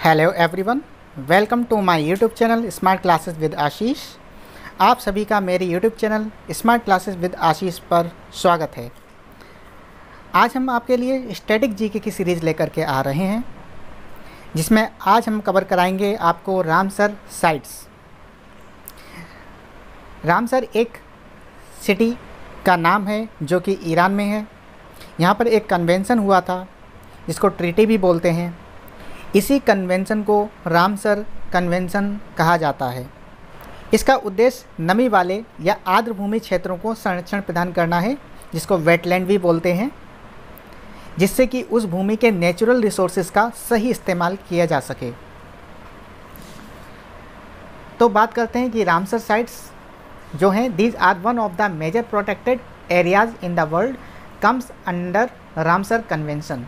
Hello everyone, welcome to my YouTube channel smart classes with Ashish. आप सभी का मेरे YouTube channel smart classes with Ashish पर स्वागत है। आज हम आपके लिए स्टैटिक जीके की सीरीज़ लेकर के आ रहे हैं, जिसमें आज हम कवर कराएंगे आपको रामसर साइट्स। रामसर एक सिटी का नाम है जो कि ईरान में है। यहाँ पर एक कन्वेंशन हुआ था जिसको ट्रीटी भी बोलते हैं। इसी कन्वेंशन को रामसर कन्वेंशन कहा जाता है। इसका उद्देश्य नमी वाले या आर्द्रभूमि क्षेत्रों को संरक्षण प्रदान करना है, जिसको वेटलैंड भी बोलते हैं, जिससे कि उस भूमि के नेचुरल रिसोर्सेज का सही इस्तेमाल किया जा सके। तो बात करते हैं कि रामसर साइट्स जो हैं, these are one of the major protected areas in the world comes under Ramsar convention.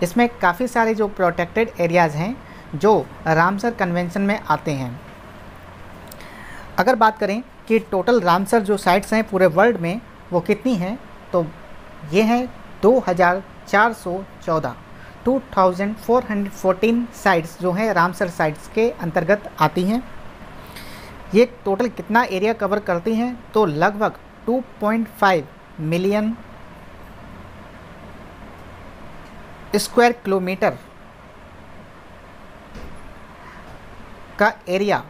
इसमें काफ़ी सारे जो प्रोटेक्टेड एरियाज़ हैं जो रामसर कन्वेंशन में आते हैं। अगर बात करें कि टोटल रामसर जो साइट्स हैं पूरे वर्ल्ड में वो कितनी हैं, तो ये हैं 2414 2414 साइट्स जो हैं रामसर साइट्स के अंतर्गत आती हैं। ये टोटल कितना एरिया कवर करती हैं, तो लगभग 2.5 मिलियन स्क्वायर किलोमीटर का एरिया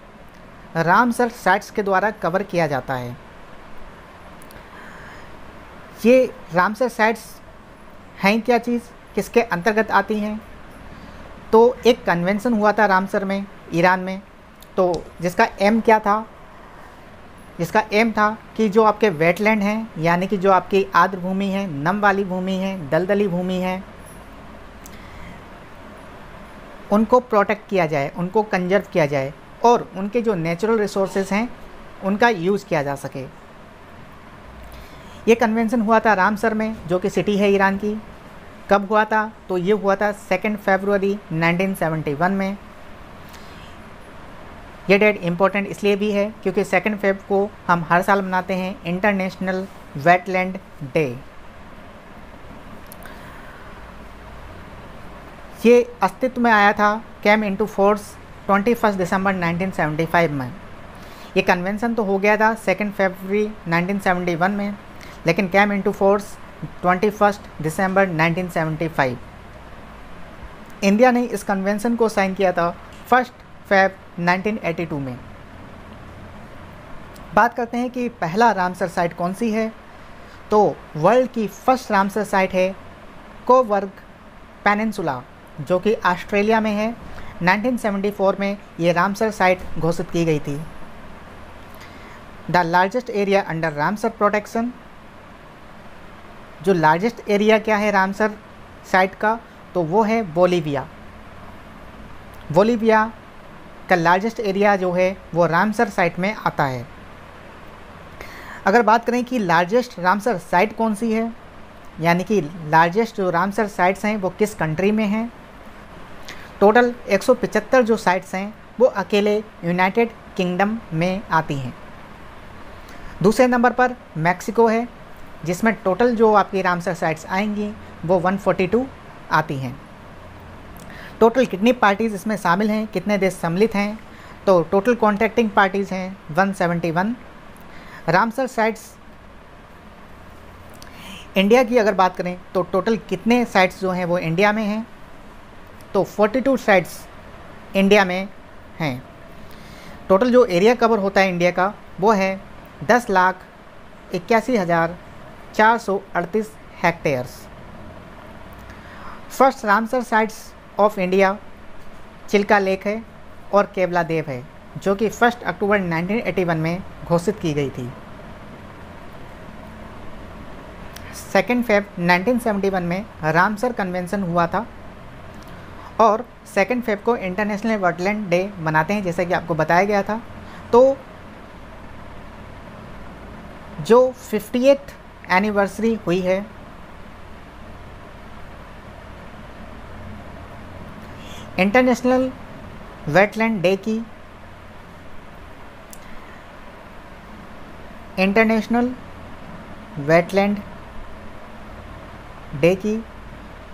रामसर साइट्स के द्वारा कवर किया जाता है। ये रामसर साइट्स हैं क्या चीज़, किसके अंतर्गत आती हैं? तो एक कन्वेंशन हुआ था रामसर में, ईरान में, तो जिसका एम क्या था? जिसका एम था कि जो आपके वेटलैंड हैं, यानी कि जो आपकी आर्द्र भूमि है, नम वाली भूमि है, दलदली भूमि है, उनको प्रोटेक्ट किया जाए, उनको कंजर्व किया जाए और उनके जो नेचुरल रिसोर्सेज हैं उनका यूज़ किया जा सके। ये कन्वेंशन हुआ था रामसर में, जो कि सिटी है ईरान की। कब हुआ था? तो ये हुआ था 2 फरवरी 1971 में। ये डेट इम्पोर्टेंट इसलिए भी है क्योंकि 2 फेब को हम हर साल मनाते हैं इंटरनेशनल वेटलैंड डे। ये अस्तित्व में आया था, कैम इनटू फोर्स 21 दिसंबर 1975 में। ये कन्वेंशन तो हो गया था 2 फरवरी 1971 में, लेकिन कैम इनटू फोर्स 21 दिसंबर 1975। इंडिया ने इस कन्वेंशन को साइन किया था 1 फेब 1982 में। बात करते हैं कि पहला रामसर साइट कौन सी है, तो वर्ल्ड की फर्स्ट रामसर साइट है कोबर्ग पेनिनसुला, जो कि ऑस्ट्रेलिया में है। 1974 में ये रामसर साइट घोषित की गई थी। The largest area under Ramsar protection, जो लार्जेस्ट एरिया क्या है रामसर साइट का, तो वो है बोलीविया। बोलीविया का लार्जेस्ट एरिया जो है वो रामसर साइट में आता है। अगर बात करें कि लार्जेस्ट रामसर साइट कौन सी है, यानी कि लार्जेस्ट जो रामसर साइट्स हैं वो किस कंट्री में हैं, टोटल 175 जो साइट्स हैं वो अकेले यूनाइटेड किंगडम में आती हैं। दूसरे नंबर पर मैक्सिको है, जिसमें टोटल जो आपकी रामसर साइट्स आएंगी वो 142 आती हैं। टोटल कितनी पार्टीज़ इसमें शामिल हैं, कितने देश सम्मिलित हैं, तो टोटल कॉन्ट्रैक्टिंग पार्टीज़ हैं 171। रामसर साइट्स इंडिया की अगर बात करें तो टोटल कितने साइट्स जो हैं वो इंडिया में हैं, तो 42 साइट्स इंडिया में हैं। टोटल जो एरिया कवर होता है इंडिया का वो है 10,81,438 hectares. First Ramsar sites of India Chilika lake है और केवला देव है, जो कि 1 अक्टूबर 1981 में घोषित की गई थी। 2 फेब 1971 में रामसर कन्वेंशन हुआ था और 2 फेब को इंटरनेशनल वेटलैंड डे मनाते हैं, जैसे कि आपको बताया गया था। तो जो 50th एनिवर्सरी हुई है इंटरनेशनल वेटलैंड डे की, इंटरनेशनल वेटलैंड डे की,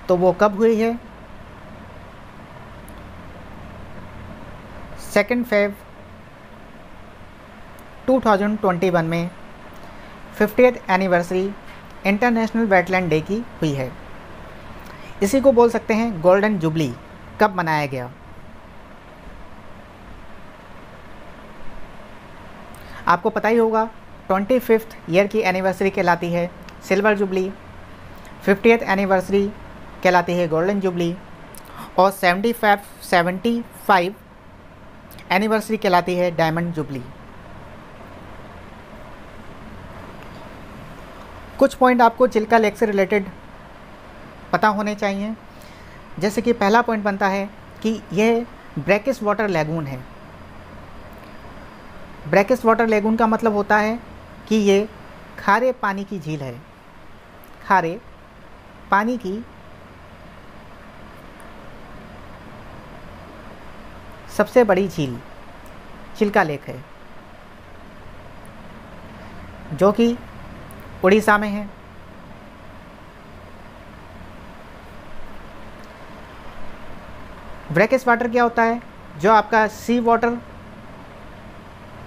तो वो कब हुई है? 2 फेब 2021 में 50th anniversary international wetland day की हुई है। इसी को बोल सकते हैं गोल्डन जुबली। कब मनाया गया? आपको पता ही होगा 25th ईयर की एनिवर्सरी कहलाती है सिल्वर जुबली, 50th एनिवर्सरी कहलाती है गोल्डन जुबली और 75 एनिवर्सरी कहलाती है डायमंड जुबली। कुछ पॉइंट आपको चिल्का लेक से रिलेटेड पता होने चाहिए। जैसे कि पहला पॉइंट बनता है कि यह ब्रैकिश वाटर लैगून है। ब्रैकिश वाटर लैगून का मतलब होता है कि ये खारे पानी की झील है। खारे पानी की सबसे बड़ी झील चिल्का लेक है, जो कि उड़ीसा में है। ब्रैकिश वाटर क्या होता है? जो आपका सी वाटर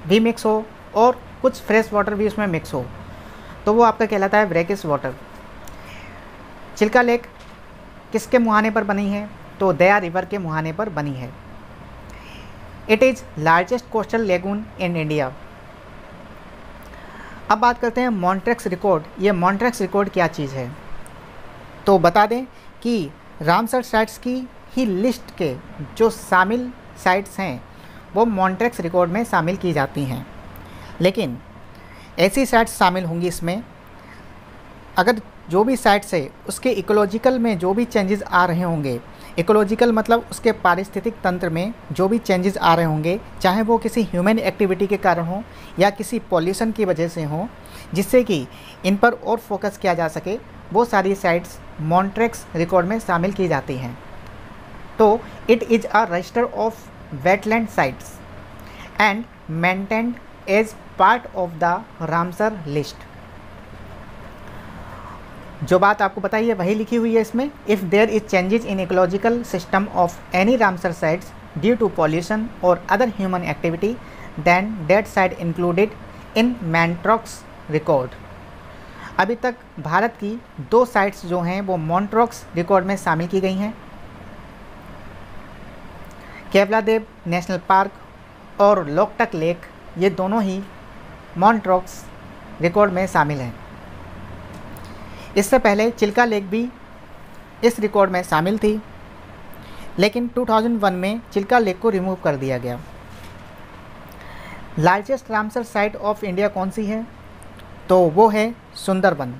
भी मिक्स हो और कुछ फ्रेश वाटर भी उसमें मिक्स हो, तो वो आपका कहलाता है ब्रैकिश वाटर। चिल्का लेक किसके मुहाने पर बनी है? तो दया रिवर के मुहाने पर बनी है। It is largest coastal lagoon in India. अब बात करते हैं मॉन्ट्रेक्स रिकॉर्ड। ये मॉन्ट्रेक्स रिकॉर्ड क्या चीज़ है? तो बता दें कि रामसर साइट्स की ही लिस्ट के जो शामिल साइट्स हैं वो मॉन्ट्रेक्स रिकॉर्ड में शामिल की जाती हैं। लेकिन ऐसी साइट्स शामिल होंगी इसमें अगर जो भी साइट्स है उसके इकोलॉजिकल में जो भी चेंजेस आ रहे होंगे। इकोलॉजिकल मतलब उसके पारिस्थितिक तंत्र में जो भी चेंजेस आ रहे होंगे, चाहे वो किसी ह्यूमन एक्टिविटी के कारण हो या किसी पॉल्यूशन की वजह से हो, जिससे कि इन पर और फोकस किया जा सके, वो सारी साइट्स मॉन्ट्रेक्स रिकॉर्ड में शामिल की जाती हैं। तो it is a register of wetland sites and maintained as part of the Ramsar list. जो बात आपको बताई है वही लिखी हुई है इसमें। If there is changes in ecological system of any Ramsar sites due to pollution और other human activity then that site included in Montreux record. अभी तक भारत की 2 साइट्स जो हैं वो मॉन्ट्रेक्स रिकॉर्ड में शामिल की गई हैं। केवलादेव नेशनल पार्क और लोकटक लेक, ये दोनों ही मॉन्ट्रेक्स रिकॉर्ड में शामिल हैं। इससे पहले चिल्का लेक भी इस रिकॉर्ड में शामिल थी, लेकिन 2001 में चिल्का लेक को रिमूव कर दिया गया। Largest Ramsar site of India कौन सी है? तो वो है सुंदरबन,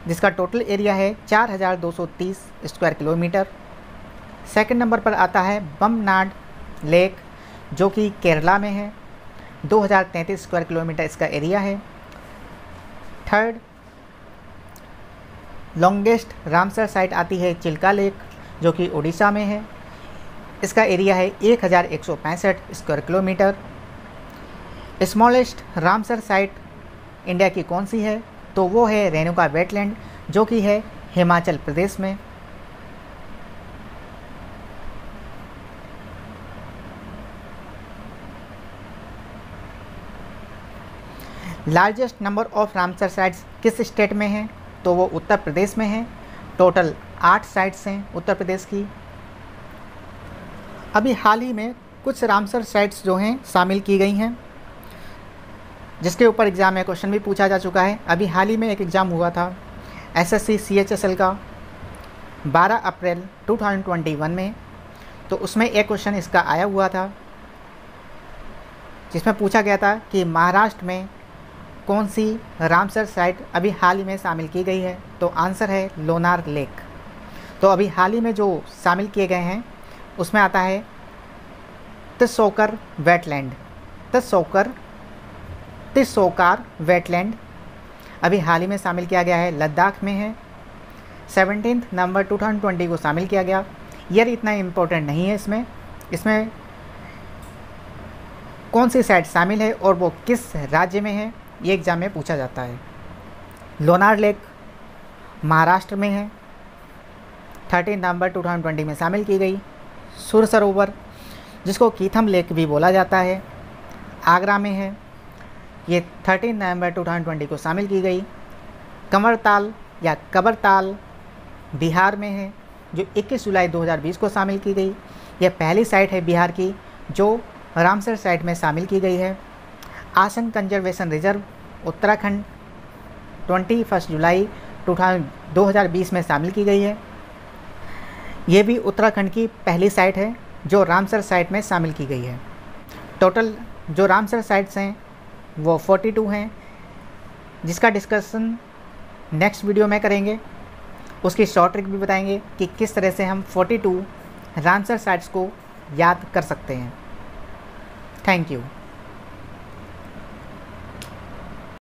जिसका टोटल एरिया है 4230 स्क्वायर किलोमीटर। सेकंड नंबर पर आता है बमनाड लेक, जो कि केरला में है, 2033 स्क्वायर किलोमीटर इसका एरिया है। थर्ड लॉन्गेस्ट रामसर साइट आती है चिल्का लेक, जो कि उड़ीसा में है, इसका एरिया है 1165 square kilometre. Smallest Ramsar site India की कौन सी है? तो वो है रेणुका वेटलैंड, जो कि है हिमाचल प्रदेश में। Largest number of Ramsar sites किस स्टेट में है? तो वो उत्तर प्रदेश में है। टोटल 8 साइट्स हैं उत्तर प्रदेश की। अभी हाल ही में कुछ रामसर साइट्स जो हैं शामिल की गई हैं, जिसके ऊपर एग्ज़ाम में क्वेश्चन भी पूछा जा चुका है। अभी हाल ही में एक एग्ज़ाम हुआ था SSC CHSL का 12 अप्रैल 2021 में, तो उसमें एक क्वेश्चन इसका आया हुआ था, जिसमें पूछा गया था कि महाराष्ट्र में कौन सी रामसर साइट अभी हाल ही में शामिल की गई है? तो आंसर है लोनार लेक। तो अभी हाल ही में जो शामिल किए गए हैं उसमें आता है तिसोकर वेटलैंड। तिसोकार वेटलैंड अभी हाल ही में शामिल किया गया है, लद्दाख में है। 17 नवंबर 2020 को शामिल किया गया। ईयर इतना इम्पोर्टेंट नहीं है इसमें कौन सी साइट शामिल है और वो किस राज्य में है, ये एग्ज़ाम में पूछा जाता है। लोनार लेक महाराष्ट्र में है, 13 नवंबर 2020 में शामिल की गई। सुर सरोवर जिसको कीथम लेक भी बोला जाता है, आगरा में है। ये 13 नवंबर 2020 को शामिल की गई। कंवरताल या कबरताल बिहार में है, जो 21 जुलाई 2020 को शामिल की गई। यह पहली साइट है बिहार की जो रामसर साइट में शामिल की गई है। आसन कंजर्वेशन रिजर्व उत्तराखंड 21 जुलाई 2020 में शामिल की गई है। ये भी उत्तराखंड की पहली साइट है जो रामसर साइट में शामिल की गई है। टोटल जो रामसर साइट्स हैं वो 42 हैं, जिसका डिस्कशन नेक्स्ट वीडियो में करेंगे। उसकी शॉर्ट ट्रिक भी बताएंगे कि किस तरह से हम 42 रामसर साइट्स को याद कर सकते हैं। Thank you.